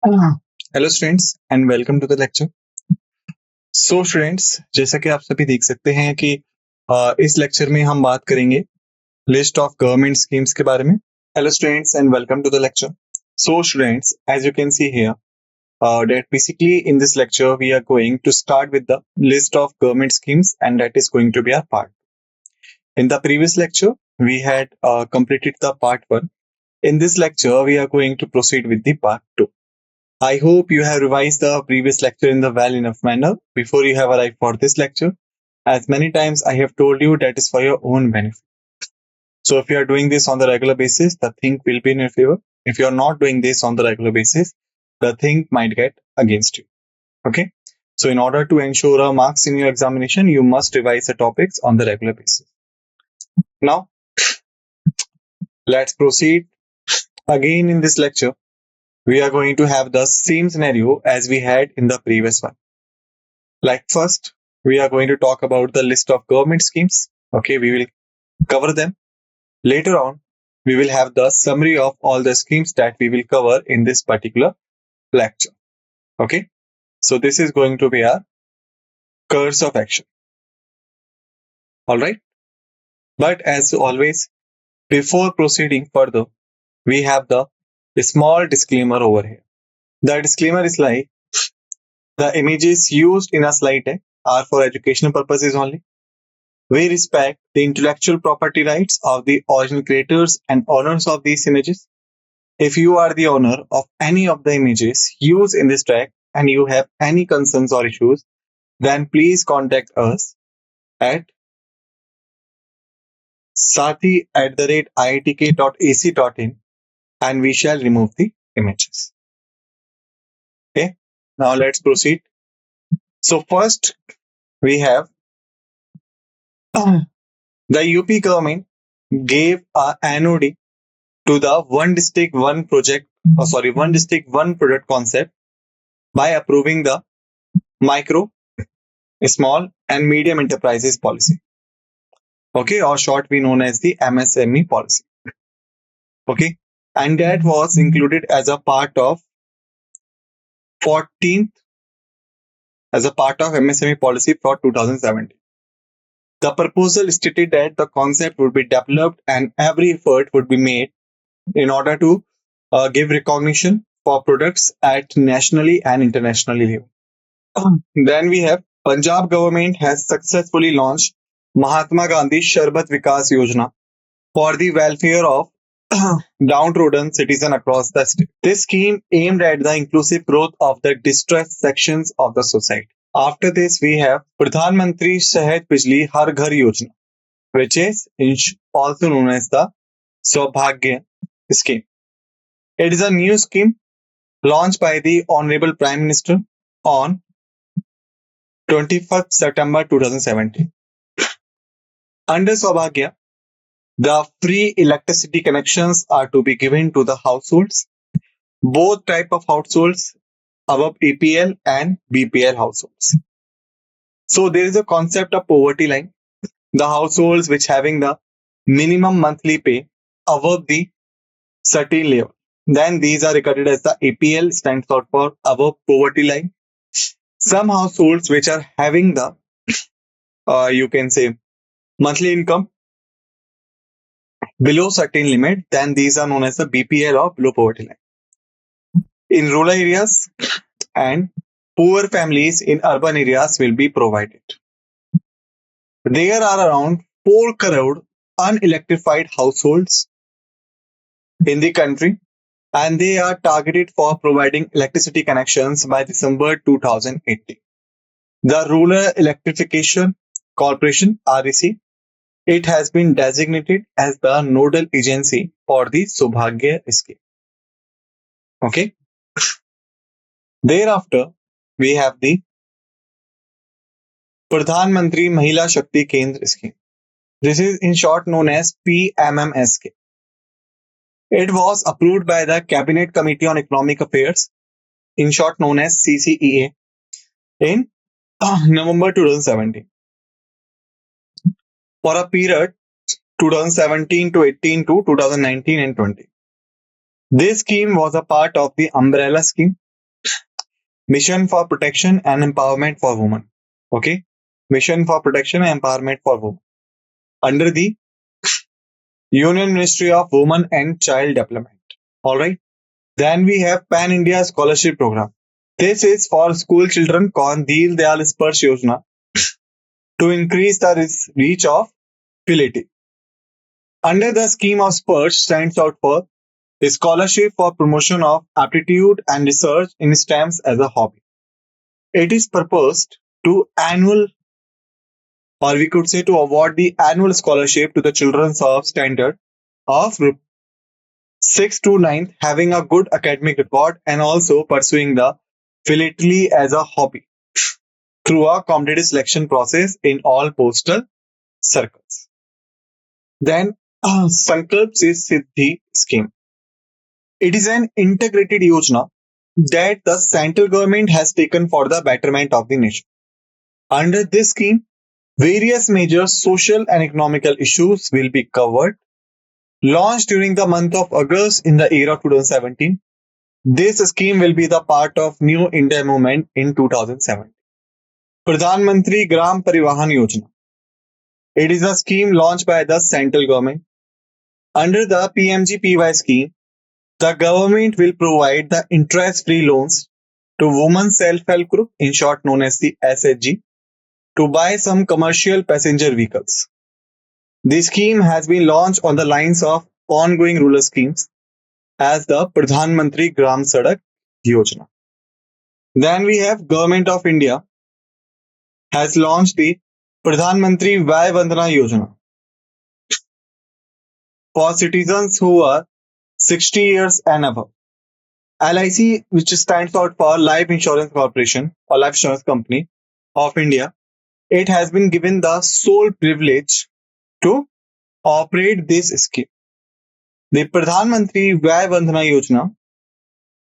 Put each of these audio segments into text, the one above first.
Hello students and welcome to the lecture. So students, जैसा कि आप सभी देख सकते हैं कि इस लेक्चर में हम बात करेंगे लिस्ट ऑफ गवर्नमेंट स्कीम्स के बारे में। Hello students and welcome to the lecture. So students, as you can see here that basically in this lecture we are going to start with the list of government schemes and that is going to be our part. In the previous lecture we had completed the part 1. In this lecture we are going to proceed with the part 2. I hope you have revised the previous lecture in the well enough manner before you have arrived for this lecture. As many times I have told you, that is for your own benefit. So if you are doing this on the regular basis, the thing will be in your favor. If you are not doing this on the regular basis, the thing might get against you. Okay. So in order to ensure a marks in your examination, you must revise the topics on the regular basis. Now, let's proceed. Again in this lecture, we are going to have the same scenario as we had in the previous one. Like first, we are going to talk about the list of government schemes. Okay, we will cover them. Later on, we will have the summary of all the schemes that we will cover in this particular lecture. Okay, so this is going to be our course of action. All right, but as always, before proceeding further, we have the small disclaimer over here. The disclaimer is like, the images used in a slide deck are for educational purposes only. We respect the intellectual property rights of the original creators and owners of these images. If you are the owner of any of the images used in this track and you have any concerns or issues, then please contact us at sathi@iitk.ac.in and we shall remove the images. Okay, now let's proceed. So first we have the UP government gave a NOD to the one district one product concept by approving the micro, small and medium enterprises policy. Okay, or short we known as the MSME policy. Okay, and that was included as a part of 14th as a part of MSME policy for 2017. The proposal stated that the concept would be developed and every effort would be made in order to give recognition for products at nationally and internationally level. Then we have Punjab government has successfully launched Mahatma Gandhi Sharbat Vikas Yojana for the welfare of downtrodden citizens across the state. This scheme aimed at the inclusive growth of the distressed sections of the society. After this, we have Pradhan Mantri Sahat Bijli Har Ghar Yojana, which is also known as the Saubhagya scheme. It is a new scheme launched by the Honorable Prime Minister on 21st September 2017. Under Saubhagya, the free electricity connections are to be given to the households, both type of households above APL and BPL households. So there is a concept of poverty line. The households which having the minimum monthly pay above the certain level, then these are regarded as the APL, stands out for above poverty line. Some households which are having the you can say monthly income below certain limit, then these are known as the BPL or below poverty line. In rural areas and poor families in urban areas will be provided. There are around 4 crore unelectrified households in the country and they are targeted for providing electricity connections by December 2018. The Rural Electrification Corporation REC, it has been designated as the nodal agency for the Saubhagya scheme. Okay. Thereafter, we have the Pradhan Mantri Mahila Shakti Kendra scheme. This is in short known as PMMSK. It was approved by the Cabinet Committee on Economic Affairs, in short known as CCEA, in November 2017. For a period 2017 to 18 to 2019 and 20. This scheme was a part of the umbrella scheme Mission for Protection and Empowerment for Women. Okay, Mission for Protection and Empowerment for Women under the Union Ministry of Women and Child Development. All right. Then we have Pan India Scholarship Program. This is for school children called Deen Dayal Sparsh Yojana to increase the reach of ability. Under the scheme of Sparsh stands out for a scholarship for promotion of aptitude and research in STEMs as a hobby. It is proposed to annual, or we could say to award the annual scholarship to the children of standard of 6 to 9 having a good academic record and also pursuing the philately as a hobby through a competitive selection process in all postal circles. Then Sankalp Se Siddhi scheme. It is an integrated yojana that the central government has taken for the betterment of the nation. Under this scheme, various major social and economical issues will be covered. Launched during the month of August in the year of 2017, this scheme will be the part of New India movement in 2007. Pradhan Mantri Gram Parivahan Yojana. It is a scheme launched by the central government. Under the PMGPY scheme, the government will provide the interest-free loans to Women Self-Help Group, in short known as the SHG, to buy some commercial passenger vehicles. The scheme has been launched on the lines of ongoing rural schemes as the Pradhan Mantri Gram Sadak Yojana. Then we have Government of India has launched the Pradhan Mantri Vay Vandana Yojana for citizens who are 60 years and above. LIC, which stands out for Life Insurance Corporation or Life Insurance Company of India, it has been given the sole privilege to operate this scheme. The Pradhan Mantri Vay Vandana Yojana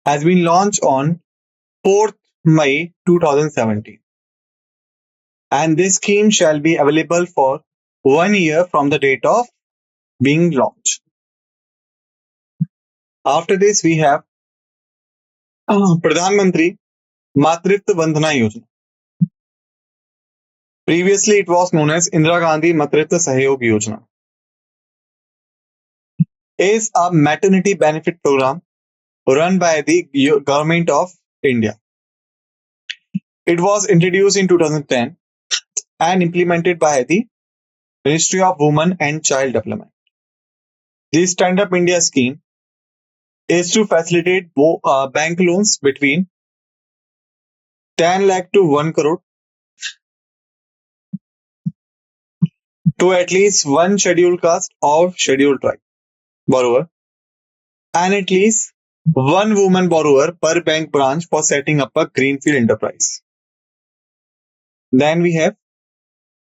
has been launched on 4th May 2017. And this scheme shall be available for 1 year from the date of being launched. After this, we have Pradhan Mantri Matritva Vandana Yojana. Previously, it was known as Indira Gandhi Matritva Sahyog Yojana. Is a maternity benefit program run by the government of India. It was introduced in 2010 and implemented by the Ministry of Women and Child Development. The Stand Up India scheme is to facilitate bank loans between 10 lakh to 1 crore to at least one scheduled caste or scheduled tribe borrower and at least one woman borrower per bank branch for setting up a greenfield enterprise. Then we have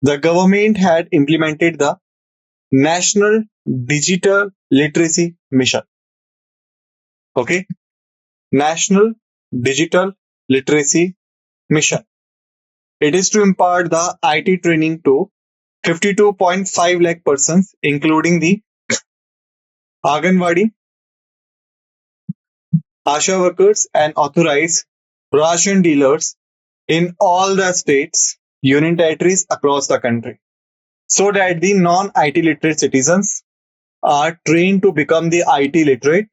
the government had implemented the National Digital Literacy Mission. Okay, National Digital Literacy Mission. It is to impart the IT training to 52.5 lakh persons, including the Anganwadi, Asha workers, and authorized ration dealers in all the states, union territories across the country, so that the non-IT literate citizens are trained to become the IT literate,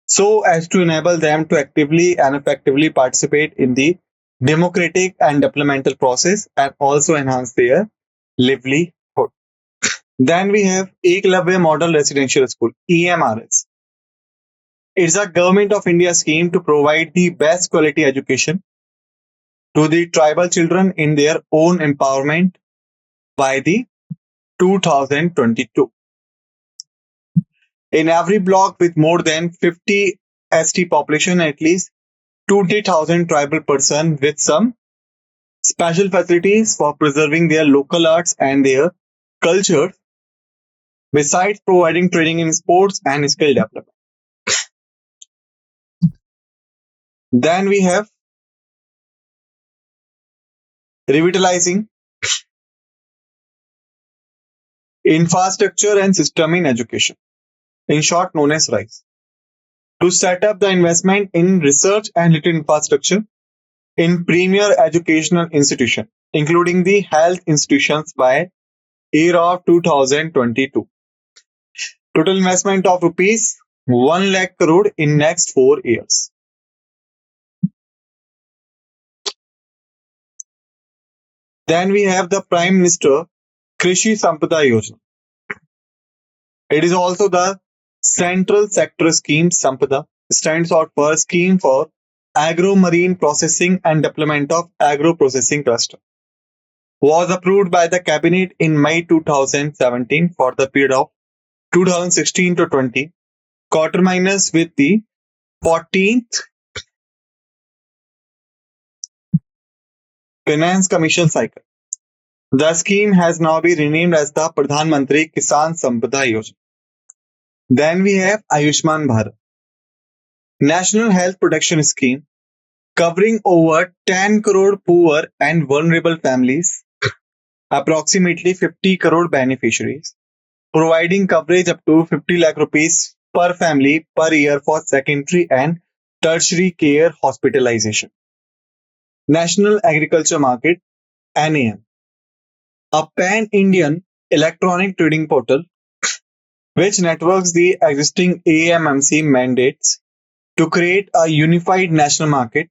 so as to enable them to actively and effectively participate in the democratic and developmental process and also enhance their livelihood. Then we have Eklavya Model Residential School, EMRS. It's a Government of India scheme to provide the best quality education to the tribal children in their own empowerment by the 2022. In every block with more than 50 ST population, at least 20,000 tribal person with some special facilities for preserving their local arts and their culture, besides providing training in sports and skill development. Then we have revitalizing infrastructure and system in education, in short known as RISE, to set up the investment in research and literacy infrastructure in premier educational institution, including the health institutions by year of 2022. Total investment of rupees 1 lakh crore in next 4 years. Then we have the Prime Minister Krishi Sampada Yojana. It is also the Central Sector Scheme. Sampada stands out for Scheme for Agro-Marine Processing and Development of Agro-Processing Cluster. Was approved by the Cabinet in May 2017 for the period of 2016 to 20, quarter minus with the 14th Finance Commission cycle. The scheme has now been renamed as the Pradhan Mantri Kisan Sampada Yojana. Then we have Ayushman Bharat, National Health Protection Scheme, covering over 10 crore poor and vulnerable families, approximately 50 crore beneficiaries, providing coverage up to 50 lakh rupees per family per year for secondary and tertiary care hospitalization. National Agriculture Market, NAM, a pan-Indian electronic trading portal which networks the existing AMMC mandates to create a unified national market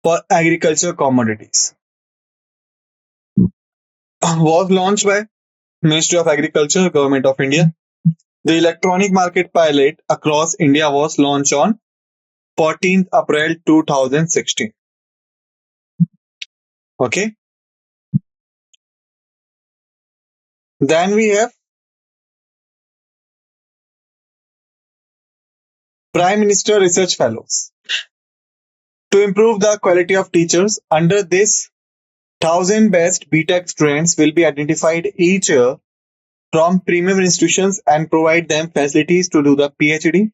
for agriculture commodities. Was launched by Ministry of Agriculture, Government of India. The electronic market pilot across India was launched on 14th April 2016. Okay. Then we have Prime Minister Research Fellows. To improve the quality of teachers, under this 1,000 best BTech students will be identified each year from premium institutions and provide them facilities to do the PhD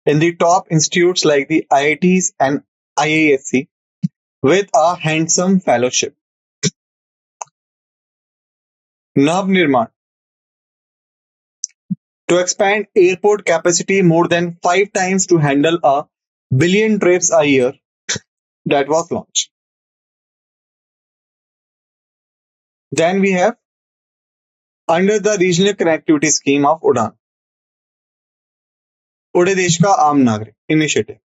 in the top institutes like the IITs and IISc with a handsome fellowship. Nav Nirman, to expand airport capacity more than 5 times to handle a billion trips a year, that was launched. Then we have under the regional connectivity scheme of UDAN, Ude Desh Ka Aam Nagrik initiative.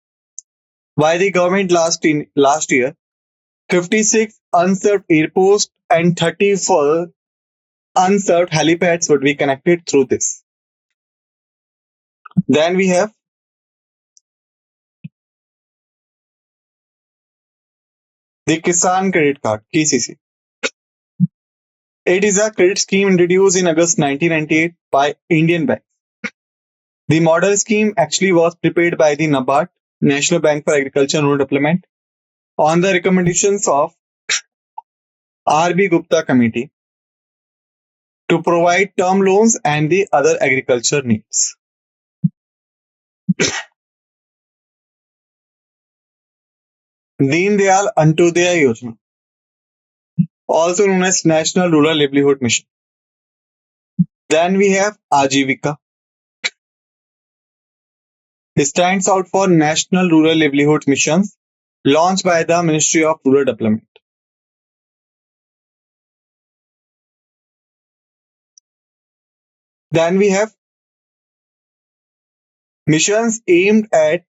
By the government last year, 56 unserved airports and 34 unserved helipads would be connected through this. Then we have the Kisan Credit Card, KCC. It is a credit scheme introduced in August 1998 by Indian Bank. The model scheme actually was prepared by the NABARD, National Bank for Agriculture and Rural Development, on the recommendations of R.B. Gupta Committee to provide term loans and the other agriculture needs. Deen Dayal Antyodaya Yojana, also known as National Rural Livelihood Mission. Then we have Ajivika. It stands out for National Rural Livelihood Missions launched by the Ministry of Rural Development. Then we have missions aimed at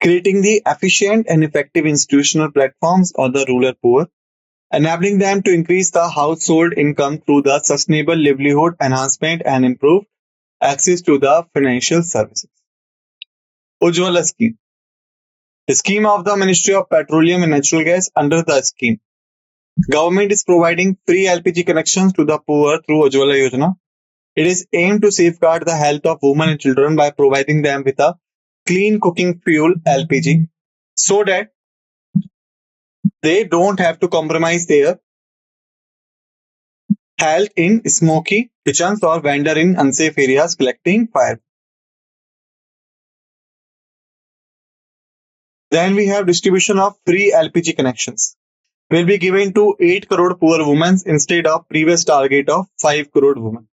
creating the efficient and effective institutional platforms of the rural poor, enabling them to increase the household income through the sustainable livelihood enhancement and improve access to the financial services. Ujjwala Scheme, the scheme of the Ministry of Petroleum and Natural Gas. Under the scheme, government is providing free LPG connections to the poor through Ujjwala Yojana. It is aimed to safeguard the health of women and children by providing them with a clean cooking fuel LPG so that they don't have to compromise their health in smoky kitchens or wander in unsafe areas collecting fire. Then we have distribution of free LPG connections will be given to 8 crore poor women instead of previous target of 5 crore women.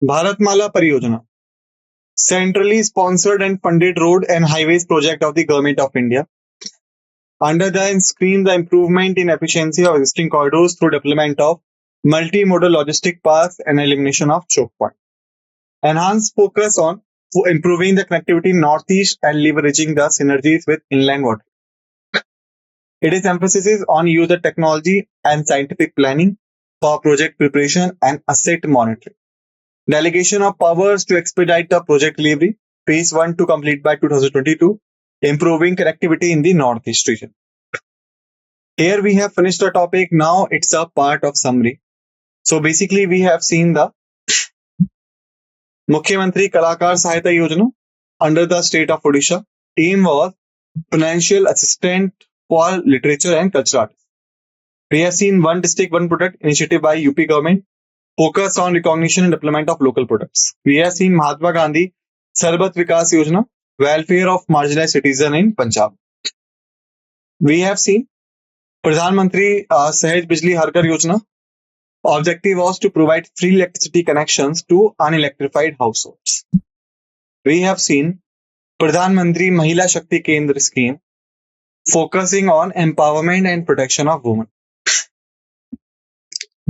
Bharatmala Pariyojana, centrally sponsored and funded road and highways project of the Government of India. Under the screen, the improvement in efficiency of existing corridors through development of multimodal logistic paths and elimination of choke points. Enhanced focus on improving the connectivity in Northeast and leveraging the synergies with inland water. It is emphasis on user technology and scientific planning for project preparation and asset monitoring. Delegation of powers to expedite the project delivery. Phase 1 to complete by 2022. Improving connectivity in the Northeast region. Here we have finished the topic. Now it's a part of summary. So basically we have seen the Mukhyamantri Kalakar Sahayata Yojana under the state of Odisha. Aim was financial assistance for literature and cultural arts. We have seen One District, One Product initiative by UP government, focus on recognition and development of local products. We have seen Mahatma Gandhi Sarbat Vikas Yojana, welfare of marginalized citizen in Punjab. We have seen Pradhan Mantri Sahaj Bijli Har Ghar Yojana. Objective was to provide free electricity connections to unelectrified households. We have seen Pradhan Mantri Mahila Shakti Kendra scheme, focusing on empowerment and protection of women.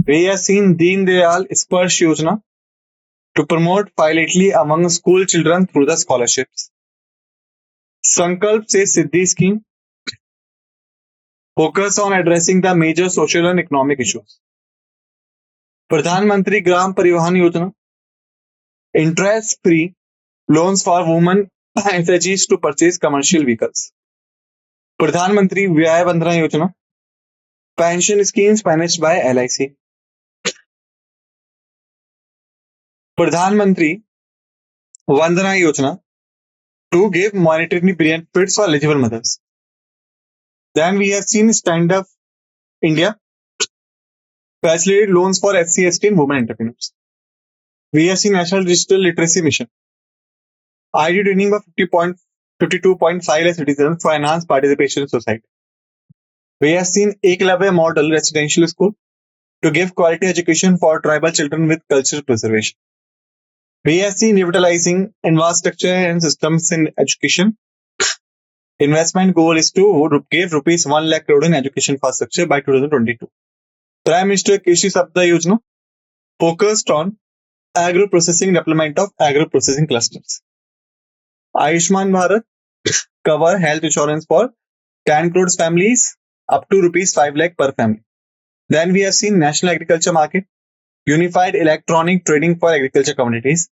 We have seen Deen Dayal Sparsh Yojana to promote philately among school children through the scholarships. Sankalp Se Siddhi scheme, focus on addressing the major social and economic issues. Pradhan Mantri Gram Parivahan Yojana, interest-free loans for women SHGs to purchase commercial vehicles. Pradhan Mantri Vyaya Bandhana Yojana, pension schemes managed by LIC. Pradhan Mantri Vandana Yojana to give monetary benefits for eligible mothers. Then we have seen Stand Up India, facilitate loans for SC/ST and women entrepreneurs. We have seen National Digital Literacy Mission, ID training of 52.5 lakh citizens for enhanced participation in society. We have seen Eklavya Model Residential School to give quality education for tribal children with cultural preservation. We have seen revitalizing infrastructure and systems in education. Investment goal is to give rupees 1 lakh crore in education infrastructure by 2022. Prime Minister Krishi Sabda Yojana focused on agro-processing development of agro-processing clusters. Ayushman Bharat cover health insurance for 10 crores families up to rupees 5 lakh per family. Then we have seen National Agriculture Market, unified electronic trading for agriculture communities.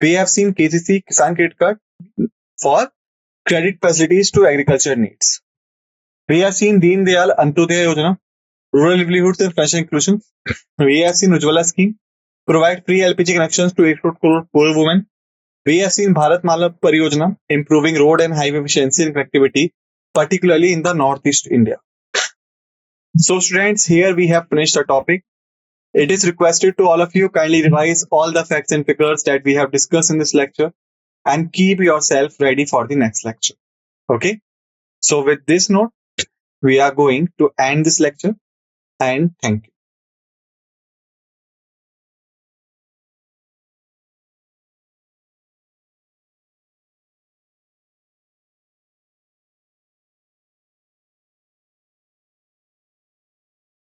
We have seen KCC Kisan Credit Card for credit facilities to agriculture needs. We have seen Deen Dayal Antyodaya Yojana, rural livelihoods and financial inclusion. We have seen Ujjwala scheme, provide free LPG connections to 8 crore poor women. We have seen Bharat Mala Pariyojana, improving road and highway efficiency and connectivity, particularly in the Northeast India. So students, here we have finished the topic. It is requested to all of you kindly revise all the facts and figures that we have discussed in this lecture and keep yourself ready for the next lecture. Okay. So with this note, we are going to end this lecture and thank you.